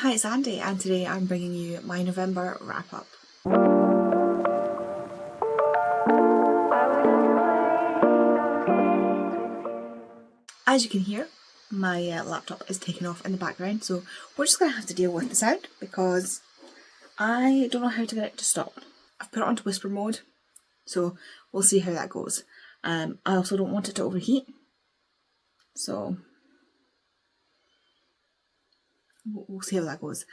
Hi, it's Andy, and today I'm bringing you my November wrap-up. As you can hear, my laptop is taking off in the background, so we're just going to have to deal with the sound because I don't know how to get it to stop. I've put it onto whisper mode, so we'll see how that goes. I also don't want it to overheat, so we'll see how that goes.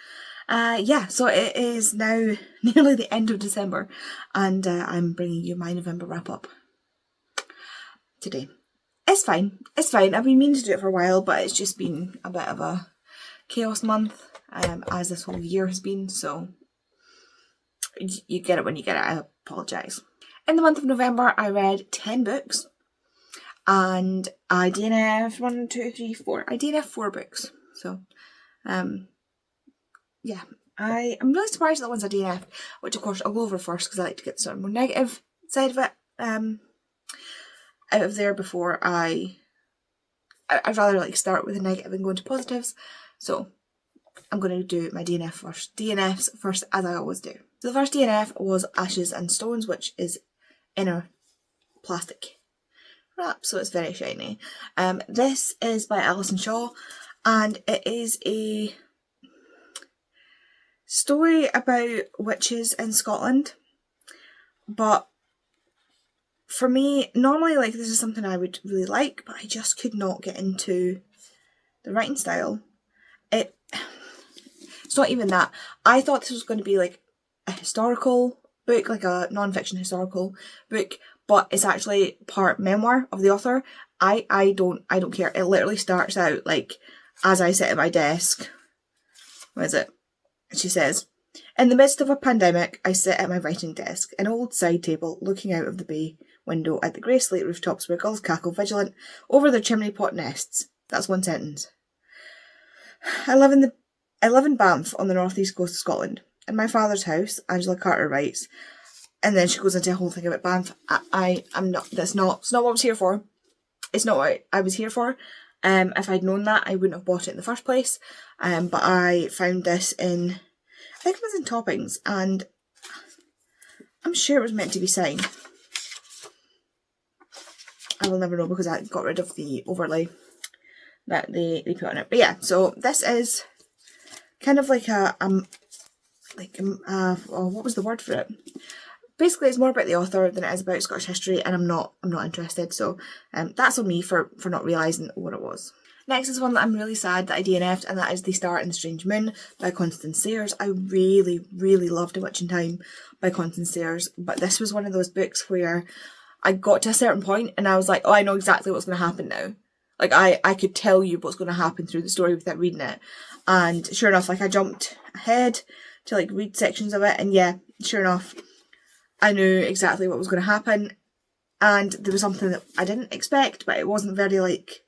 Yeah, so it is now nearly the end of December, and I'm bringing you my November wrap-up today. It's fine. I've been meaning to do it for a while, but it's just been a bit of a chaos month, as this whole year has been, so you get it when you get it. I apologise. In the month of November, I read 10 books, and I DNF'd 1, 2, 3, 4. I DNF'd 4 books, so yeah. I'm really surprised at the ones I DNF'd, which of course I'll go over first because I like to get the sort of more negative side of it out of there before I'd rather like start with the negative and go into positives. So I'm going to do my DNFs first, as I always do. So the first DNF was Ashes and Stones, which is in a plastic wrap, so it's very shiny. This is by Alison Shaw, and it is a story about witches in Scotland, but for me, normally like this is something I would really like, but I just could not get into the writing style. It's not even that. I thought this was going to be like a historical book, like a non-fiction historical book, but it's actually part memoir of the author. I don't care. It literally starts out like, as I sit at my desk. What is it? She says, "In the midst of a pandemic, I sit at my writing desk, an old side table, looking out of the bay window at the grey slate rooftops where gulls cackle vigilant over their chimney pot nests." That's one sentence. I live in Banff on the northeast coast of Scotland. In my father's house, Angela Carter writes, and then she goes into a whole thing about Banff. I'm not. It's not what I was here for. It's not what I was here for. If I'd known that, I wouldn't have bought it in the first place. But I found this in, I think it was in Toppings, and I'm sure it was meant to be signed. I will never know because I got rid of the overlay that they put on it. But yeah, so this is kind of like what was the word for it? Basically, it's more about the author than it is about Scottish history, and I'm not interested. So that's on me for not realising what it was. Next is one that I'm really sad that I DNF'd, and that is The Star and the Strange Moon by Constance Sayers. I really, really loved A Witch in Time by Constance Sayers, but this was one of those books where I got to a certain point and I was like, oh, I know exactly what's going to happen now. Like, I could tell you what's going to happen through the story without reading it. And sure enough, like, I jumped ahead to, like, read sections of it, and yeah, sure enough, I knew exactly what was going to happen. And there was something that I didn't expect, but it wasn't very, like,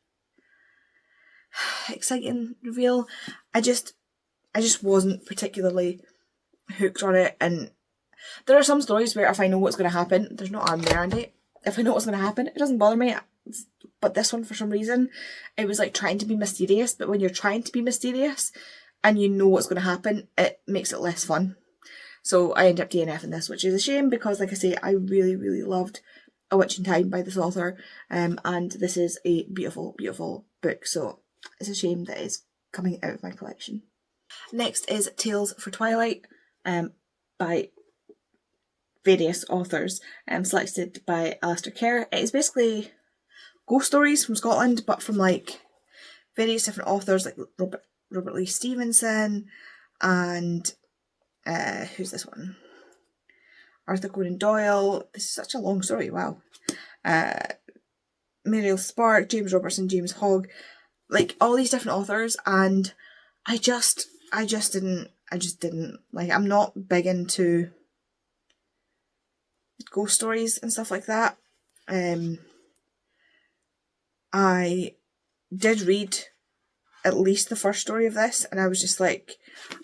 exciting reveal. I just wasn't particularly hooked on it. And there are some stories where if I know what's going to happen, there's no arm there, Andy. If I know what's going to happen, it doesn't bother me. But this one, for some reason, it was like trying to be mysterious. But when you're trying to be mysterious and you know what's going to happen, it makes it less fun. So I ended up DNFing this, which is a shame because, like I say, I really, really loved A Witch in Time by this author. And this is a beautiful, beautiful book. So it's a shame that it's coming out of my collection. Next is Tales for Twilight by various authors, selected by Alistair Kerr. It is basically ghost stories from Scotland, but from like various different authors, like Robert Louis Stevenson, and who's this one? Arthur Conan Doyle. This is such a long story. Wow. Muriel Spark, James Robertson, James Hogg, like all these different authors, and I just didn't like. I'm not big into ghost stories and stuff like that. I did read at least the first story of this, and I was just like,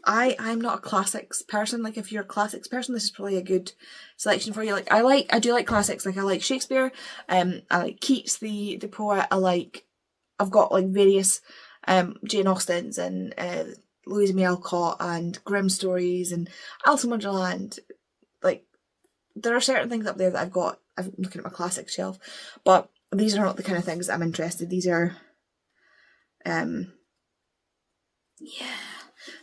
I'm not a classics person. Like, if you're a classics person, this is probably a good selection for you. Like, I do like classics. Like, I like Shakespeare. I like Keats, the poet. I've got like various Jane Austens and Louisa May Alcott and Grimm stories and Alice in Wonderland. Like, there are certain things up there that I'm looking at my classic shelf, but these are not the kind of things that I'm interested. These are, yeah,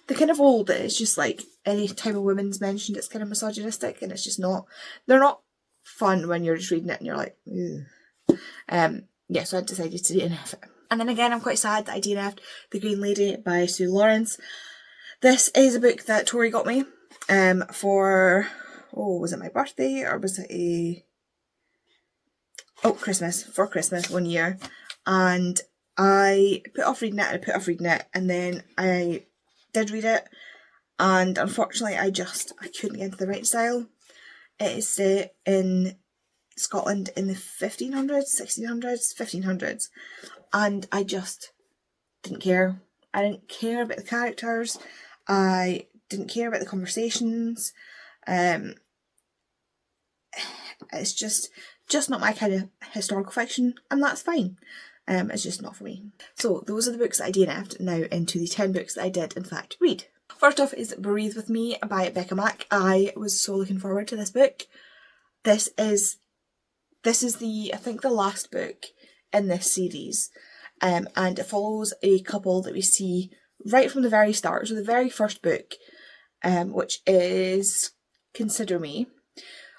the kind of old that it's just like any time a woman's mentioned, it's kind of misogynistic, and it's just not. They're not fun when you're just reading it and you're like, ugh. Yeah, so I decided to DNF it. And then again, I'm quite sad that I DNF'd The Green Lady by Sue Lawrence. This is a book that Tori got me for, was it my birthday or was it Christmas, for Christmas one year. And I put off reading it, and then I did read it, and unfortunately I couldn't get into the right style. It is set in Scotland in the 1500s, 1600s, 1500s, and I just didn't care. I didn't care about the characters. I didn't care about the conversations. It's just not my kind of historical fiction, and that's fine. It's just not for me. So those are the books that I DNF'd. Now into the 10 books that I did in fact read. First off is Breathe With Me by Becca Mack. I was so looking forward to this book. This is I think the last book in this series, and it follows a couple that we see right from the very start. So the very first book, which is Consider Me,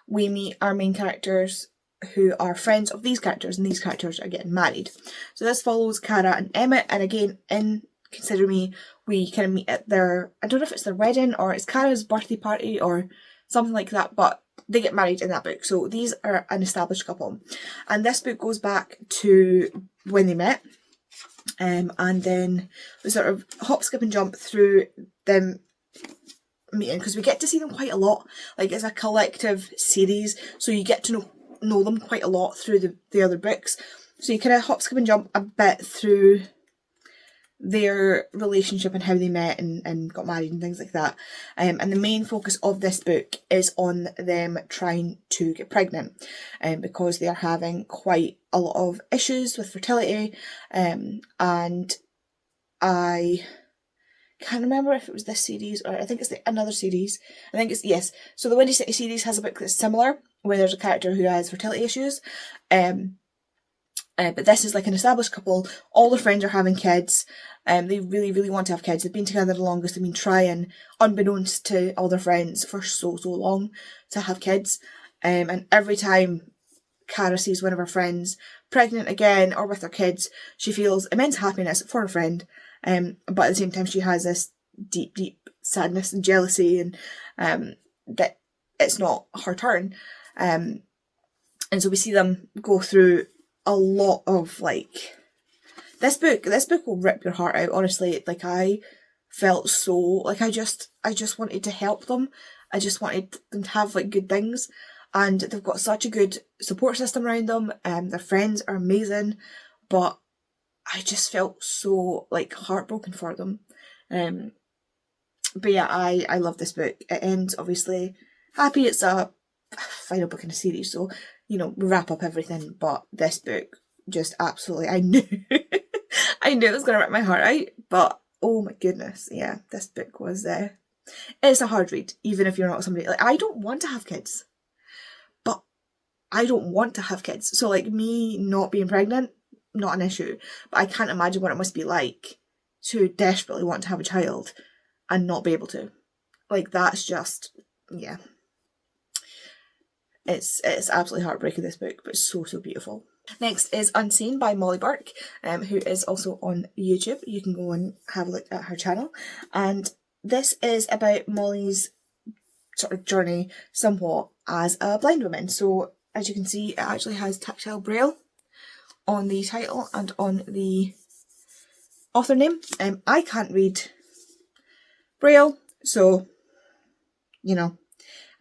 we meet our main characters who are friends of these characters, and these characters are getting married. So this follows Cara and Emmett, and again in Consider Me we kind of meet at their, I don't know if it's their wedding or it's Cara's birthday party or something like that, but they get married in that book. So these are an established couple, and this book goes back to when they met, and then we sort of hop, skip and jump through them meeting, because we get to see them quite a lot. Like, it's a collective series, so you get to know them quite a lot through the other books. So you kind of hop, skip and jump a bit through their relationship and how they met and got married and things like that. And the main focus of this book is on them trying to get pregnant, because they are having quite a lot of issues with fertility. And I can't remember if it was this series or I think it's another series. I think it's, yes. So the Windy City series has a book that's similar, where there's a character who has fertility issues. But this is like an established couple. All their friends are having kids. They really, really want to have kids. They've been together the longest. They've been trying, unbeknownst to all their friends, for so long to have kids. And every time Cara sees one of her friends pregnant again or with their kids, she feels immense happiness for her friend. But at the same time, she has this deep, deep sadness and jealousy, and that it's not her turn. And so we see them go through a lot of, like, this book will rip your heart out, honestly. Like, I felt so, like, I just wanted to help them. I just wanted them to have, like, good things, and they've got such a good support system around them. Their friends are amazing, but I just felt so, like, heartbroken for them. But yeah, I love this book. It ends, obviously, happy. It's a final book in a series, so, you know, we wrap up everything, but this book just absolutely, I knew it was going to rip my heart out, but oh my goodness, yeah, this book was, it's a hard read, even if you're not somebody, like, I don't want to have kids, but I don't want to have kids, so, like, me not being pregnant, not an issue, but I can't imagine what it must be like to desperately want to have a child and not be able to. Like, that's just, yeah. It's absolutely heartbreaking, this book, but it's so, so beautiful. Next is Unseen by Molly Burke, who is also on YouTube. You can go and have a look at her channel. And this is about Molly's sort of journey somewhat as a blind woman. So, as you can see, it actually has tactile braille on the title and on the author name. I can't read braille, so, you know,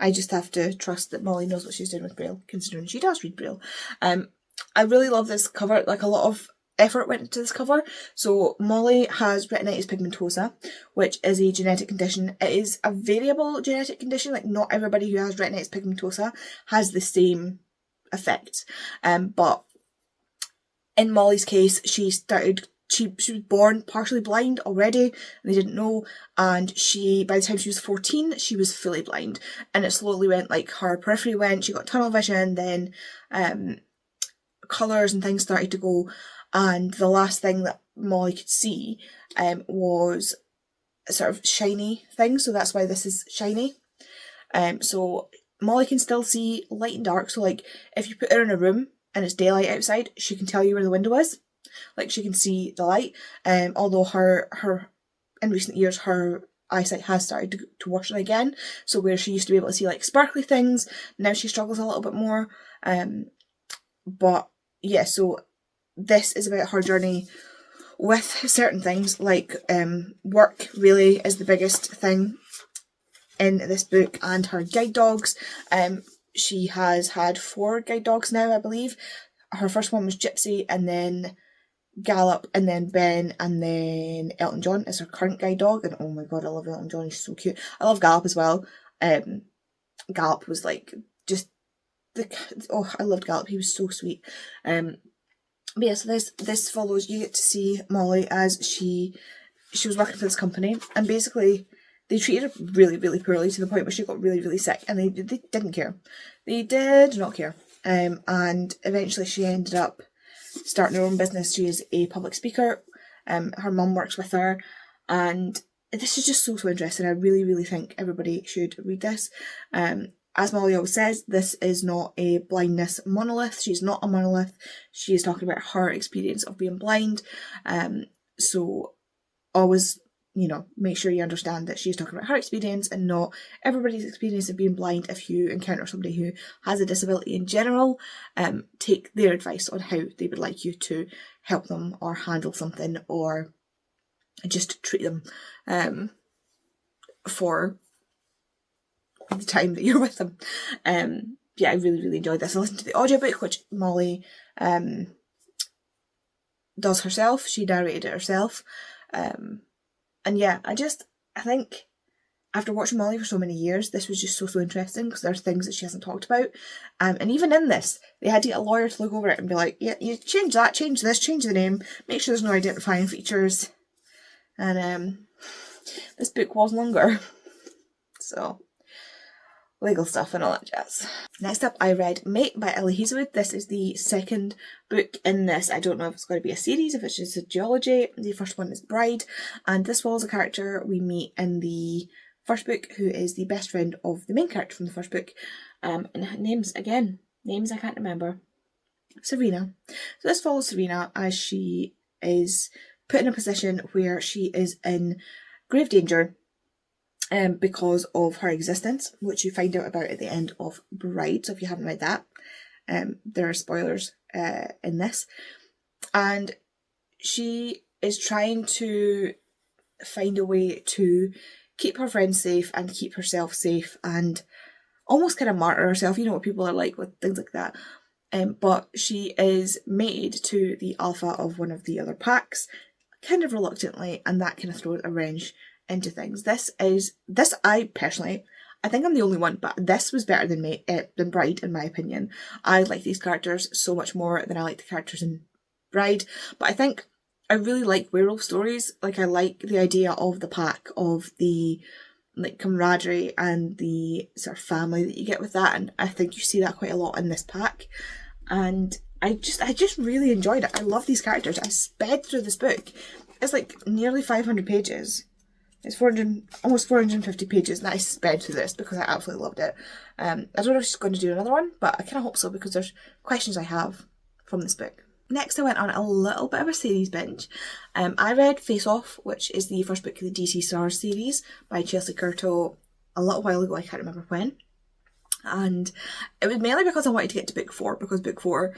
I just have to trust that Molly knows what she's doing with braille, considering she does read braille. I really love this cover. Like, a lot of effort went into this cover. So Molly has retinitis pigmentosa, which is a genetic condition. It is a variable genetic condition. Like, not everybody who has retinitis pigmentosa has the same effect. But in Molly's case, she started she was born partially blind already, and they didn't know, and by the time she was 14, she was fully blind, and it slowly went, like, her periphery went, she got tunnel vision, then colours and things started to go, and the last thing that Molly could see was a sort of shiny thing, so that's why this is shiny. So Molly can still see light and dark, so like if you put her in a room and it's daylight outside, she can tell you where the window is. Like, she can see the light, although her in recent years her eyesight has started to worsen again, so where she used to be able to see like sparkly things, now she struggles a little bit more. But yeah, so this is about her journey with certain things, like work really is the biggest thing in this book, and her guide dogs. She has had 4 guide dogs now, I believe. Her first one was Gypsy, and then Gallop, and then Ben, and then Elton John is her current guide dog, and oh my god, I love Elton John, he's so cute. I love Gallop as well. Gallop was like just I loved Gallop, he was so sweet. But yeah, so this follows, you get to see Molly as she was working for this company, and basically they treated her really, really poorly to the point where she got really, really sick, and they didn't care. They did not care. And eventually she ended up starting her own business. She is a public speaker. Her mum works with her, and this is just so interesting. I really, really think everybody should read this. As Molly always says, this is not a blindness monolith. She's not a monolith. She is talking about her experience of being blind. So always, make sure you understand that she's talking about her experience and not everybody's experience of being blind. If you encounter somebody who has a disability in general, take their advice on how they would like you to help them or handle something, or just treat them for the time that you're with them. Yeah, I really, really enjoyed this. I listened to the audiobook, which Molly does herself. She narrated it herself. And yeah, I think after watching Molly for so many years, this was just so interesting, because there's things that she hasn't talked about. And even in this, they had to get a lawyer to look over it and be like, yeah, you change that, change this, change the name, make sure there's no identifying features. And this book was longer. So, legal stuff and all that jazz. Next up, I read Mate by Ellie Hazelwood. This is the second book in this. I don't know if it's going to be a series, if it's just a duology. The first one is Bride, and this follows a character we meet in the first book who is the best friend of the main character from the first book. And names I can't remember. Serena. So this follows Serena as she is put in a position where she is in grave danger because of her existence, which you find out about at the end of Bride. So if you haven't read that, there are spoilers in this. And she is trying to find a way to keep her friends safe and keep herself safe, and almost kind of martyr herself. You know what people are like with things like that. But she is mated to the alpha of one of the other packs, kind of reluctantly, and that kind of throws a wrench into things. I personally, I think I'm the only one, but this was better than Bride in my opinion. I like these characters so much more than I like the characters in Bride, but I think I really like werewolf stories. Like, I like the idea of the pack, of the like camaraderie and the sort of family that you get with that, and I think you see that quite a lot in this pack. And I just really enjoyed it. I love these characters. I sped through this book. It's like nearly 500 pages. It's almost 450 pages, and I sped through this because I absolutely loved it. I don't know if she's going to do another one, but I kind of hope so, because there's questions I have from this book. Next, I went on a little bit of a series binge. I read Face Off, which is the first book of the DC Stars series by Chelsea Curto a little while ago. I can't remember when. And it was mainly because I wanted to get to book 4, because book 4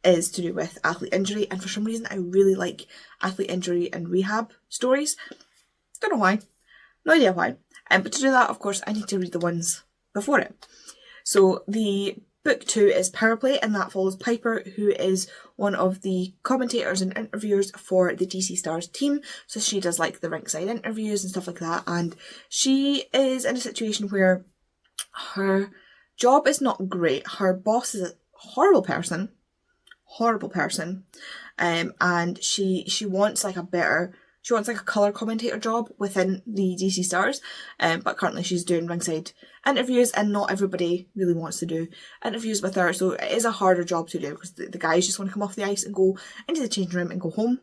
is to do with athlete injury, and for some reason I really like athlete injury and rehab stories. Don't know why. No idea why. But to do that, of course, I need to read the ones before it. So the book 2 is Power Play, and that follows Piper, who is one of the commentators and interviewers for the DC Stars team. So she does like the rinkside interviews and stuff like that, and she is in a situation where her job is not great. Her boss is a horrible person, and she wants like a colour commentator job within the DC Stars, but currently she's doing ringside interviews, and not everybody really wants to do interviews with her, so it is a harder job to do because the guys just want to come off the ice and go into the changing room and go home.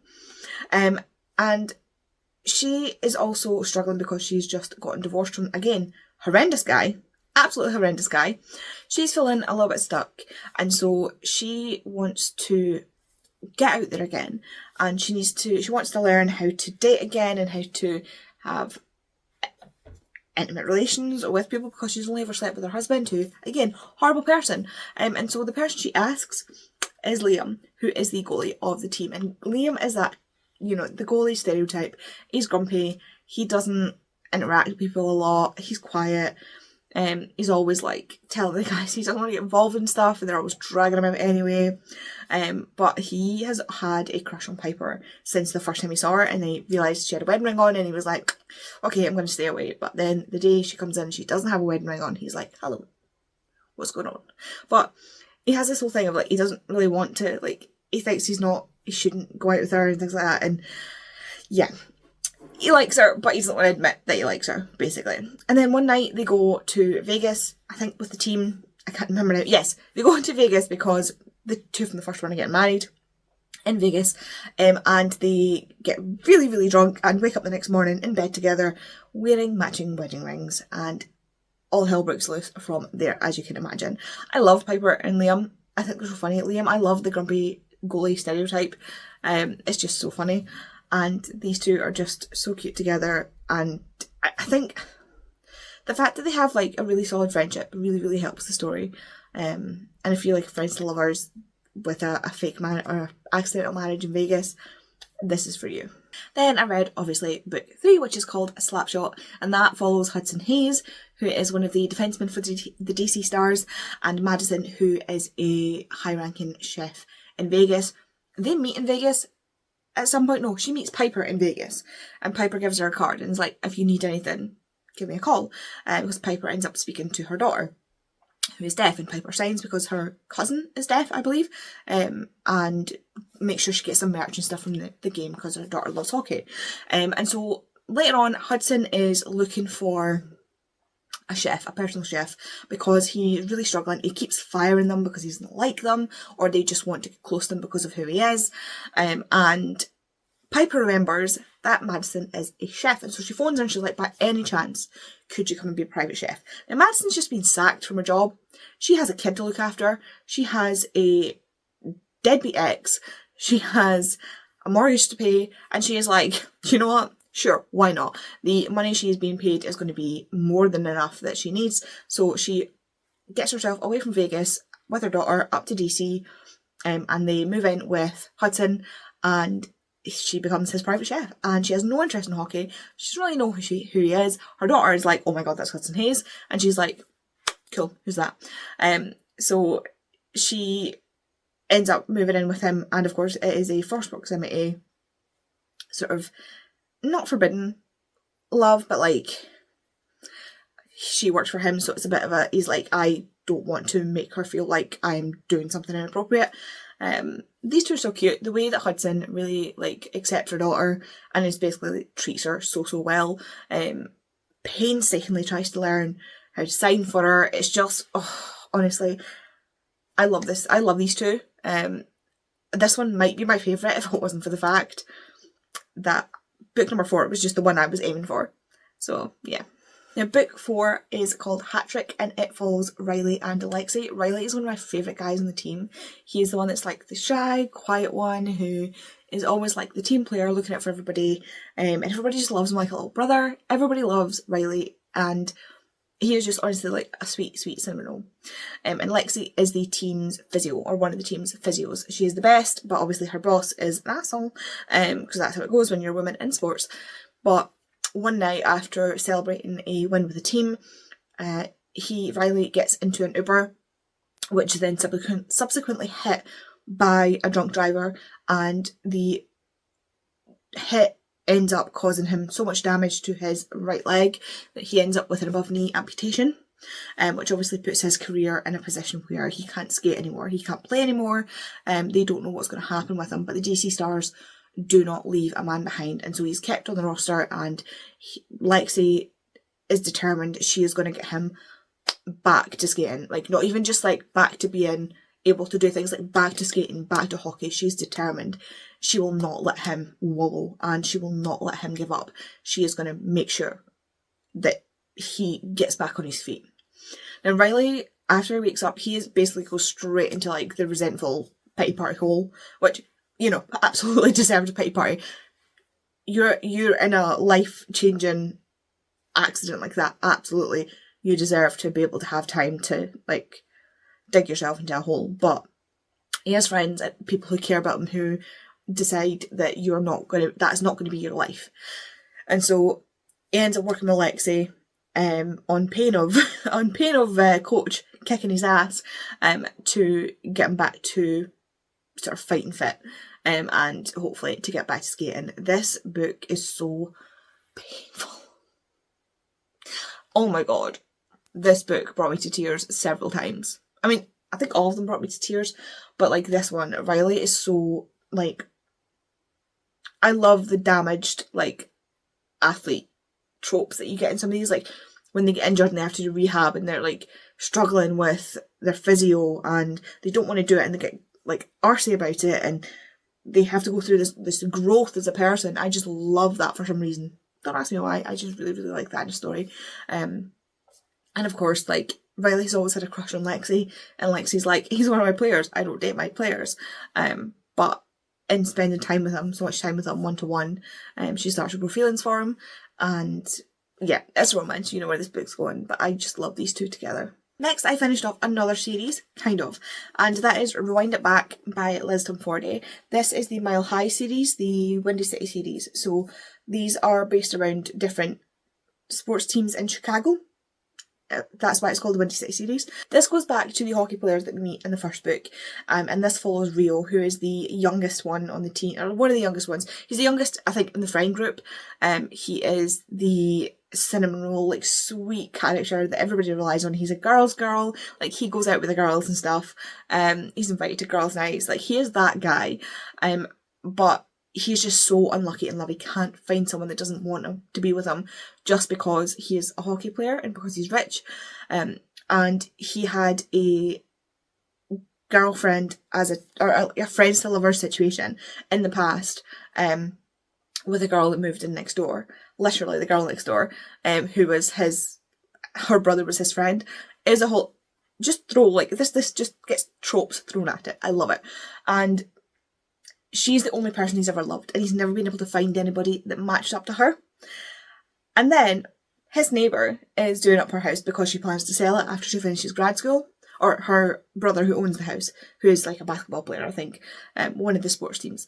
And she is also struggling because she's just gotten divorced from, again, horrendous guy, absolutely horrendous guy. She's feeling a little bit stuck, and so she wants to get out there again, and she wants to learn how to date again and how to have intimate relations with people, because she's only ever slept with her husband, who, again, horrible person. And so the person she asks is Liam, who is the goalie of the team. And Liam is that, the goalie stereotype. He's grumpy, he doesn't interact with people a lot, he's quiet. He's always like telling the guys he doesn't want to get involved in stuff, and they're always dragging him out anyway. But he has had a crush on Piper since the first time he saw her, and he realised she had a wedding ring on, and he was like, okay, I'm going to stay away. But then the day she comes in, she doesn't have a wedding ring on, he's like, hello, what's going on? But he has this whole thing of like, he doesn't really want to, like, he thinks he shouldn't go out with her and things like that, and yeah. He likes her, but he doesn't want to admit that he likes her, basically. And then one night they go to Vegas, I think with the team. I can't remember now. Yes, they go to Vegas because the two from the first one are getting married in Vegas. And they get really, really drunk and wake up the next morning in bed together wearing matching wedding rings. And all hell breaks loose from there, as you can imagine. I love Piper and Liam. I think they're so funny. Liam, I love the grumpy goalie stereotype. It's just so funny. And these two are just so cute together, and I think the fact that they have like a really solid friendship really, really helps the story. And I feel like friends to lovers with a fake man or accidental marriage in Vegas, this is for you. Then I read, obviously, book 3, which is called Slapshot, and that follows Hudson Hayes, who is one of the defensemen for the DC Stars, and Madison, who is a high-ranking chef in Vegas. They meet in Vegas. At some point, no, she meets Piper in Vegas, and Piper gives her a card and is like, if you need anything, give me a call. Because Piper ends up speaking to her daughter, who is deaf, and Piper signs because her cousin is deaf, I believe, and makes sure she gets some merch and stuff from the game because her daughter loves hockey. And so later on, Hudson is looking for a chef, a personal chef, because he's really struggling. He keeps firing them because he doesn't like them, or they just want to get close to him because of who he is. And Piper remembers that Madison is a chef, and so she phones her and she's like, by any chance, could you come and be a private chef? Now Madison's just been sacked from her job. She has a kid to look after. She has a deadbeat ex. She has a mortgage to pay, and she is like, you know what? Sure, why not? The money she is being paid is going to be more than enough that she needs. So she gets herself away from Vegas with her daughter up to DC, and they move in with Hudson, and she becomes his private chef. And she has no interest in hockey. She doesn't really know who he is. Her daughter is like, oh my god, that's Hudson Hayes. And she's like, cool, who's that? So she ends up moving in with him, and of course it is a forced proximity, sort of not forbidden love, but like she works for him, so it's a bit of he's like, I don't want to make her feel like I'm doing something inappropriate. These two are so cute. The way that Hudson really like accepts her daughter and is basically like, treats her so well, painstakingly tries to learn how to sign for her. It's just, honestly, I love this. I love these two. This one might be my favourite if it wasn't for the fact that book number 4 was just the one I was aiming for. So, yeah. Now, book 4 is called Hat Trick, and it follows Riley and Alexei. Riley is one of my favourite guys on the team. He is the one that's like the shy, quiet one who is always like the team player looking out for everybody. And everybody just loves him like a little brother. Everybody loves Riley, and he is just honestly like a sweet, sweet cinnamon roll. And Lexi is the team's physio, or one of the team's physios. She is the best, but obviously her boss is an asshole, because that's how it goes when you're a woman in sports. But one night after celebrating a win with the team, Riley gets into an Uber, which is then subsequently hit by a drunk driver, and the hit ends up causing him so much damage to his right leg that he ends up with an above knee amputation. which obviously puts his career in a position where he can't skate anymore, he can't play anymore. They don't know what's going to happen with him, but the DC Stars do not leave a man behind, and so he's kept on the roster, and Lexi is determined she is going to get him back to skating. Like, not even just like back to being able to do things, like back to skating, back to hockey. She's determined. She will not let him wallow, and she will not let him give up. She is going to make sure that he gets back on his feet. Now Riley, after he wakes up, he is basically goes straight into like the resentful pity party hole, which, you know, absolutely deserves a pity party. You're in a life-changing accident like that, absolutely. You deserve to be able to have time to like dig yourself into a hole. But he has friends, people who care about him, who decide that that's not going to be your life. And so he ends up working with Lexi, on pain of coach kicking his ass, to get him back to sort of fighting fit, and hopefully to get back to skating. This book is so painful. Oh my god. This book brought me to tears several times. I mean, I think all of them brought me to tears, but like this one, Riley is so, like, I love the damaged, like, athlete tropes that you get in some of these, like, when they get injured and they have to do rehab and they're, like, struggling with their physio and they don't want to do it and they get, like, arsey about it and they have to go through this growth as a person. I just love that for some reason. Don't ask me why, I just really, really like that in a story. And of course, like, Riley's always had a crush on Lexi, and Lexi's like, he's one of my players, I don't date my players. But in spending time with him, so much time with him one-to-one, she starts to grow feelings for him, and yeah, it's romance, you know where this book's going, but I just love these two together. Next, I finished off another series, kind of, and that is Rewind It Back by Liz Tomfordy. This is the Mile High series, the Windy City series, so these are based around different sports teams in Chicago. That's why it's called the Windy City series. This goes back to the hockey players that we meet in the first book, and this follows Rio, who is the youngest one on the team, or one of the youngest ones. He's the youngest, I think, in the friend group. He is the cinnamon roll, like, sweet character that everybody relies on. He's a girl's girl, like, he goes out with the girls and stuff. He's invited to girls' nights, like, he is that guy. But he's just so unlucky in love. He can't find someone that doesn't want him to be with him just because he is a hockey player and because he's rich. And he had a girlfriend or a friends to lover situation in the past, with a girl that moved in next door. Literally the girl next door, who was her brother was his friend. Is a whole, just throw, like, this just gets tropes thrown at it. I love it. And she's the only person he's ever loved, and he's never been able to find anybody that matched up to her. And then his neighbour is doing up her house because she plans to sell it after she finishes grad school. Or her brother, who owns the house, who is like a basketball player, I think, one of the sports teams.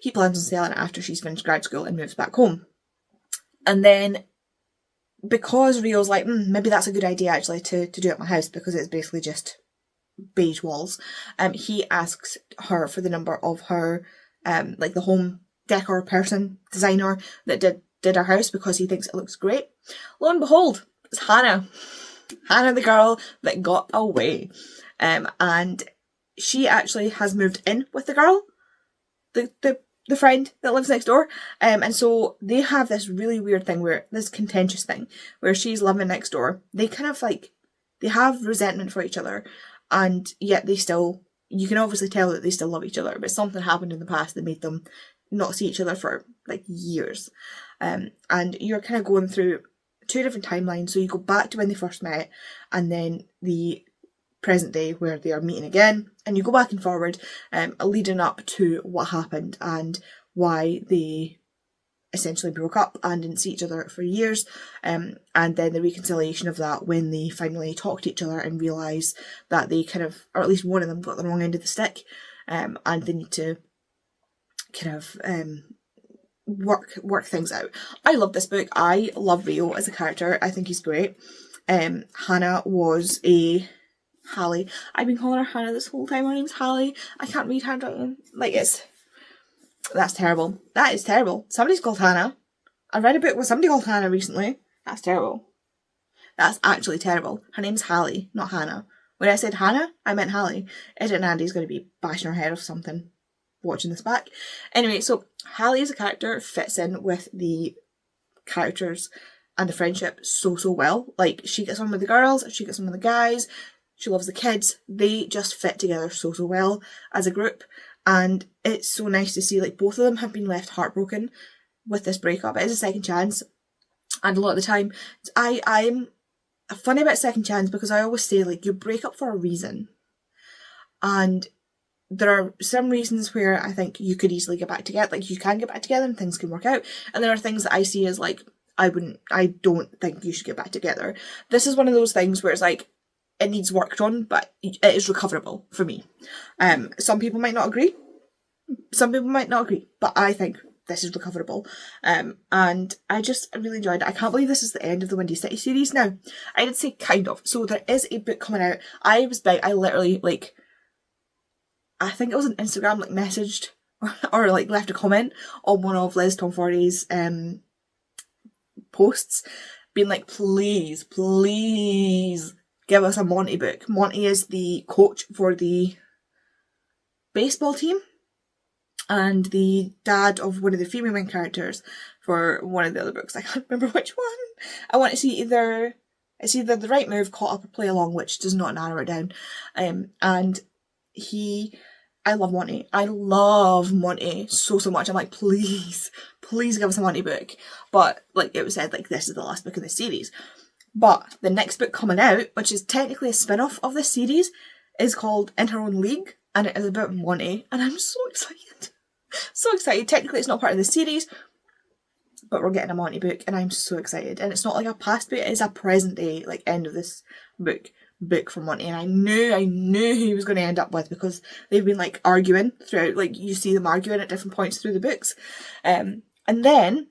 He plans on selling it after she's finished grad school and moves back home. And then, because Rio's like, maybe that's a good idea actually to do it at my house because it's basically just beige walls, he asks her for the number of her like the home decor person, designer that did our house because he thinks it looks great. Lo and behold, it's Hannah the girl that got away, and she actually has moved in with the girl, the friend that lives next door, and so they have this really weird thing, this contentious thing where she's living next door. They kind of like, they have resentment for each other, and yet you can obviously tell that they still love each other, but something happened in the past that made them not see each other for like years. And you're kind of going through two different timelines. So you go back to when they first met, and then the present day where they are meeting again, and you go back and forward, leading up to what happened and why they essentially broke up and didn't see each other for years, and then the reconciliation of that when they finally talk to each other and realise that they kind of, or at least one of them, got the wrong end of the stick, and they need to kind of work things out. I love this book. I love Rio as a character. I think he's great. Hannah was a Hallie. I've been calling her Hannah this whole time. Her name's Hallie. I can't read handwriting. Like, that's terrible. That is terrible. Somebody's called Hannah. I read a book with somebody called Hannah recently. That's terrible. That's actually terrible. Her name's Hallie, not Hannah. When I said Hannah, I meant Hallie. Edit and Andy's going to be bashing her head off something watching this back. Anyway, so Hallie as a character fits in with the characters and the friendship so well. Like, she gets on with the girls, she gets on with the guys, she loves the kids. They just fit together so well as a group, and it's so nice to see, like, both of them have been left heartbroken with this breakup. It is a second chance, and a lot of the time I'm funny about second chance because I always say, like, you break up for a reason, and there are some reasons where I think you could easily get back together, like, you can get back together and things can work out, and there are things that I see as, like, I don't think you should get back together. This is one of those things where it's like, it needs work done, but it is recoverable for me. Some people might not agree, but I think this is recoverable. And I really enjoyed it. I can't believe this is the end of the Windy City series now. I did say kind of. So there is a book coming out. I literally, like, I think it was on Instagram, like, messaged or like left a comment on one of Liz Tomforty's posts, being like, please give us a Monty book. Monty is the coach for the baseball team and the dad of one of the female main characters for one of the other books. I can't remember which one. I want to see it's either The Right Move, Caught Up, or Play Along, which does not narrow it down. I love Monty. I love Monty so much. I'm like, please give us a Monty book. But, like, it was said, like, this is the last book in the series. But the next book coming out, which is technically a spin-off of this series, is called In Her Own League, and it is about Monty, and I'm so excited. So excited. Technically it's not part of the series, but we're getting a Monty book, and I'm so excited. And it's not like a past book, it is a present day, like, end of this book for Monty, and I knew who he was going to end up with, because they've been, like, arguing throughout, like, you see them arguing at different points through the books. And then,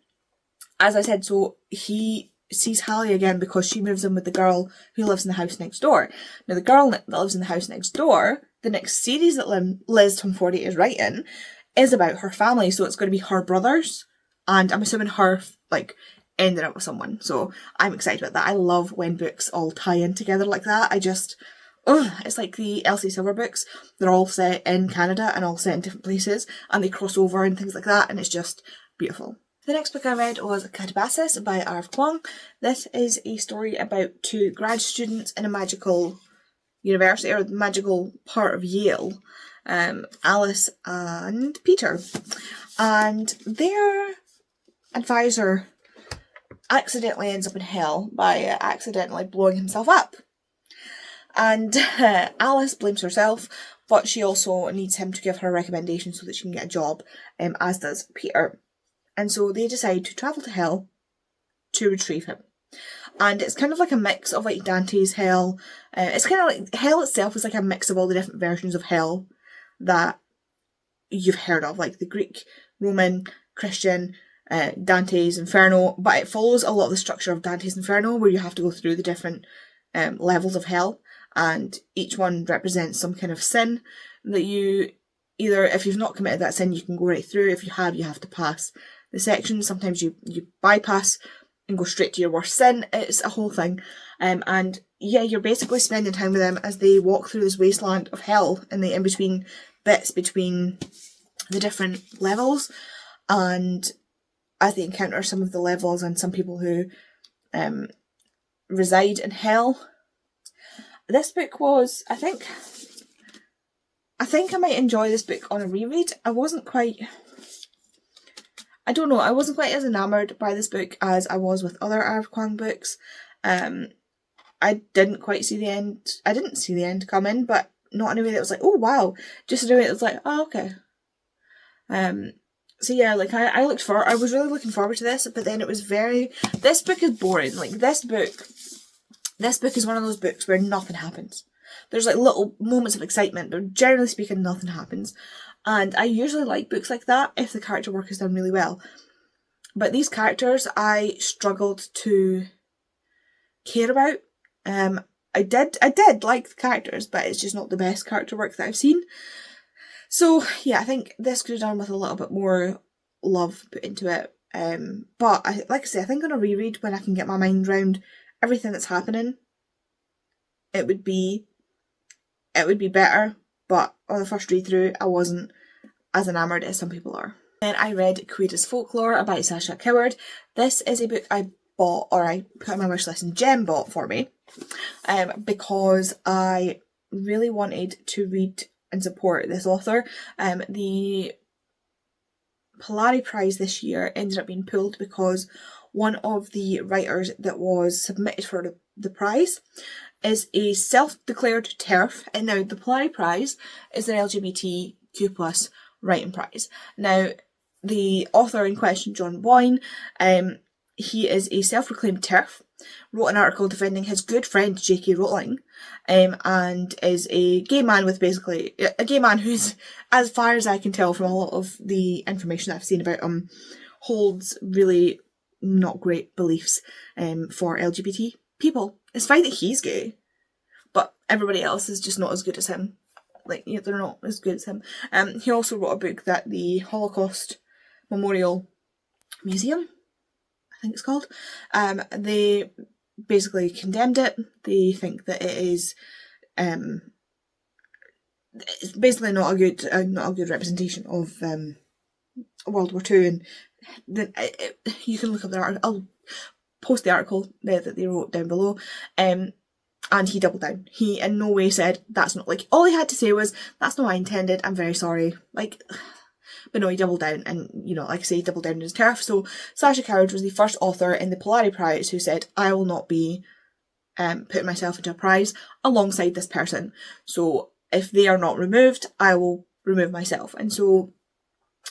as I said, so he sees Hallie again because she moves in with the girl who lives in the house next door. Now, the girl that lives in the house next door, the next series that Liz Tomforty is writing is about her family, so it's going to be her brothers, and I'm assuming her, like, ending up with someone. So I'm excited about that. I love when books all tie in together like that. It's like the Elsie Silver books. They're all set in Canada and all set in different places, and they cross over and things like that, and it's just beautiful. The next book I read was Catabasis by R.F. Kuang. This is a story about two grad students in a magical university, or the magical part of Yale, Alice and Peter. And their advisor accidentally ends up in hell by accidentally blowing himself up. And Alice blames herself, but she also needs him to give her a recommendation so that she can get a job, as does Peter. And so they decide to travel to hell to retrieve him. And it's kind of like a mix of, like, Dante's hell. It's kind of like, hell itself is like a mix of all the different versions of hell that you've heard of, like the Greek, Roman, Christian, Dante's Inferno, but it follows a lot of the structure of Dante's Inferno, where you have to go through the different levels of hell, and each one represents some kind of sin that you either, if you've not committed that sin, you can go right through. If you have to pass the section. Sometimes you bypass and go straight to your worst sin. It's a whole thing. And yeah, you're basically spending time with them as they walk through this wasteland of hell in the in-between bits between the different levels, and as they encounter some of the levels and some people who reside in hell. This book was, I think I might enjoy this book on a reread. I wasn't quite as enamoured by this book as I was with other R.F. Kuang books. I didn't quite see the end. I didn't see the end come but not in a way that was like, oh wow. Just in a way that was like, oh okay. So yeah, like I was really looking forward to this, but then it was this book is boring. Like this book is one of those books where nothing happens. There's like little moments of excitement, but generally speaking, nothing happens. And I usually like books like that if the character work is done really well. But these characters, I struggled to care about. I did like the characters, but it's just not the best character work that I've seen. So yeah, I think this could have done with a little bit more love put into it. But like I say, I think on a reread, when I can get my mind round everything that's happening, it would be better, but on the first read through I wasn't as enamoured as some people are. Then I read Queer as Folklore by Sasha Coward. This is a book I bought, or I put on my wish list and Jem bought for me, because I really wanted to read and support this author. The Polari Prize this year ended up being pulled because one of the writers that was submitted for the prize is a self-declared TERF, and now the Polari Prize is an LGBTQ+ writing prize. Now, the author in question, John Boyne, he is a self-proclaimed TERF, wrote an article defending his good friend J.K. Rowling, and is a gay man with basically, a gay man who's, as far as I can tell from a lot of the information that I've seen about him, holds really not great beliefs for LGBT people. It's fine that he's gay, but everybody else is just not as good as him. Like, they're not as good as him. He also wrote a book that the Holocaust Memorial Museum, I think it's called, they basically condemned it. They think that it is it's basically not a good representation of World War II, and then you can look up the article. I'll post the article that they wrote down below. And he doubled down. He in no way said that's not, like, all he had to say was, that's not what I intended, I'm very sorry. Like, but no, he doubled down, and, you know, like I say, he doubled down in his turf. So Sasha Coward was the first author in the Polari Prize who said, I will not be putting myself into a prize alongside this person. So if they are not removed, I will remove myself. And so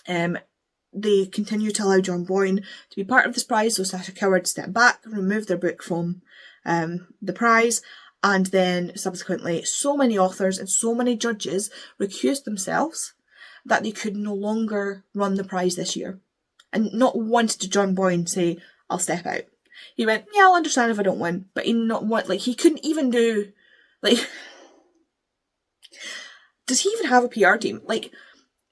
they continue to allow John Boyne to be part of this prize. So Sasha Coward stepped back, removed their book from the prize, and then subsequently so many authors and so many judges recused themselves that they could no longer run the prize this year. And not once did John Boyne say, I'll step out. He went, yeah, I'll understand if I don't win, but he couldn't even do, like, does he even have a PR team? Like,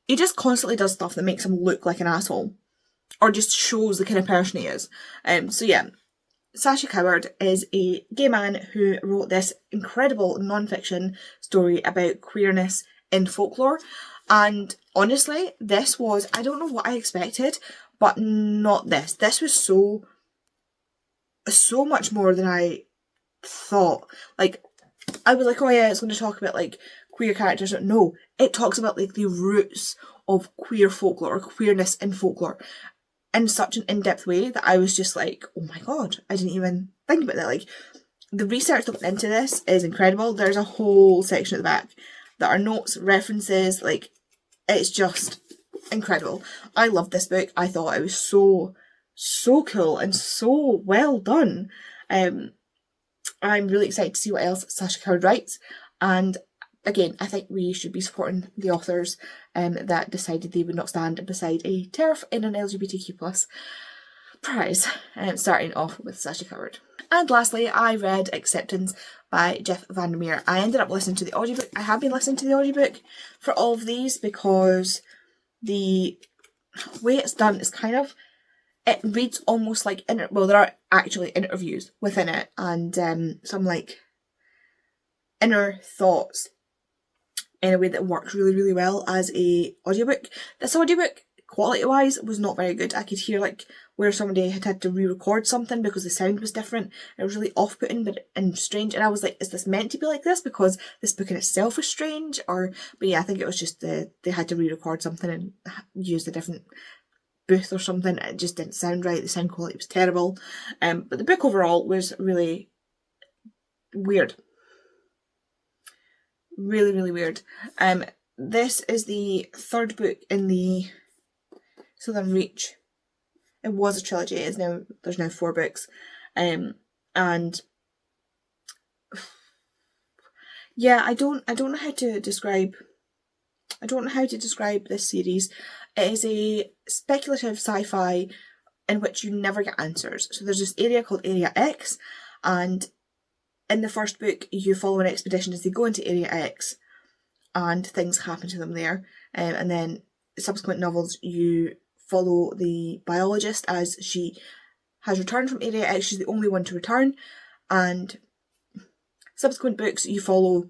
he just constantly does stuff that makes him look like an asshole, or just shows the kind of person he is. So yeah, Sasha Coward is a gay man who wrote this incredible non-fiction story about queerness in folklore. And honestly, this was, I don't know what I expected, but not this. This was so much more than I thought. Like, I was like, oh yeah, it's going to talk about, like, queer characters. No, it talks about, like, the roots of queer folklore, or queerness in folklore, in such an in-depth way that I was just like, oh my god, I didn't even think about that. Like, the research that went into this is incredible. There's a whole section at the back that are notes, references, like, it's just incredible. I loved this book. I thought it was so cool and so well done. I'm really excited to see what else Sasha Coward writes, and again, I think we should be supporting the authors that decided they would not stand beside a TERF in an LGBTQ+ prize, starting off with Sasha Coward. And lastly, I read Acceptance by Jeff Vandermeer. I ended up listening to the audiobook. I have been listening to the audiobook for all of these because the way it's done is kind of, it reads almost like, well, there are actually interviews within it, and some, like, inner thoughts in a way that works really, really well as a audiobook. This audiobook, quality-wise, was not very good. I could hear, like, where somebody had to re-record something because the sound was different. It was really off-putting and strange, and I was like, is this meant to be like this because this book in itself is strange? But yeah, I think it was just they had to re-record something and use a different booth or something. It just didn't sound right. The sound quality was terrible. But the book overall was really weird. Really, really weird. This is the third book in the Southern Reach. It was a trilogy. There's now 4 books. And yeah, I don't know how to describe this series. It is a speculative sci-fi in which you never get answers. So there's this area called Area X, and in the first book, you follow an expedition as they go into Area X, and things happen to them there. And then subsequent novels, you follow the biologist as she has returned from Area X. She's the only one to return, and subsequent books you follow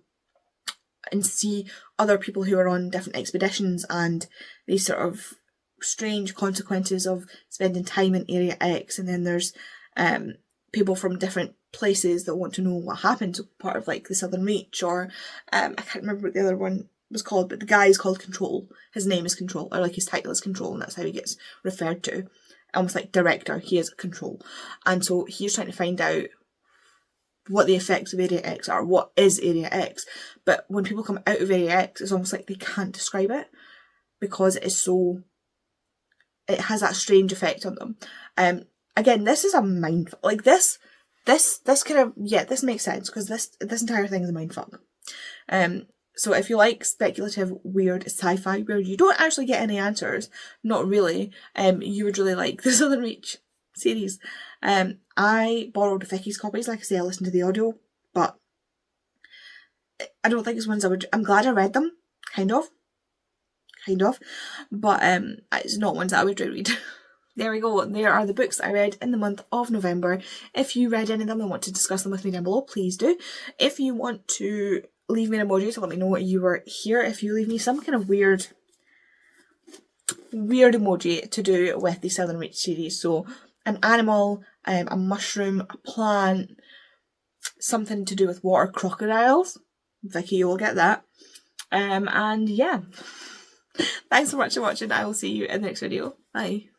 and see other people who are on different expeditions and these sort of strange consequences of spending time in Area X. And then there's people from different places that want to know what happened, so part of like the Southern Reach, or I can't remember what the other one was called, but the guy is called Control. His name is Control, or like his title is Control, and that's how he gets referred to. Almost like director, he is Control. And so he's trying to find out what the effects of Area X are, what is Area X. But when people come out of Area X, it's almost like they can't describe it because it is so, it has that strange effect on them. Again, this is a mind, like this kind of, yeah, this makes sense because this entire thing is a mindfuck. So if you like speculative, weird sci-fi where you don't actually get any answers, not really, you would really like the Southern Reach series. I borrowed Vicky's copies, like I say, I listened to the audio, but I don't think it's ones I'm glad I read them, kind of, but it's not ones that I would reread. There we go, there are the books I read in the month of November. If you read any of them and want to discuss them with me down below, please do. If you want to leave me an emoji to let me know you were here, if you leave me some kind of weird emoji to do with the Southern Reach series, so an animal, a mushroom, a plant, something to do with water crocodiles, Vicky, you'll get that. And yeah, thanks so much for watching. I will see you in the next video. Bye.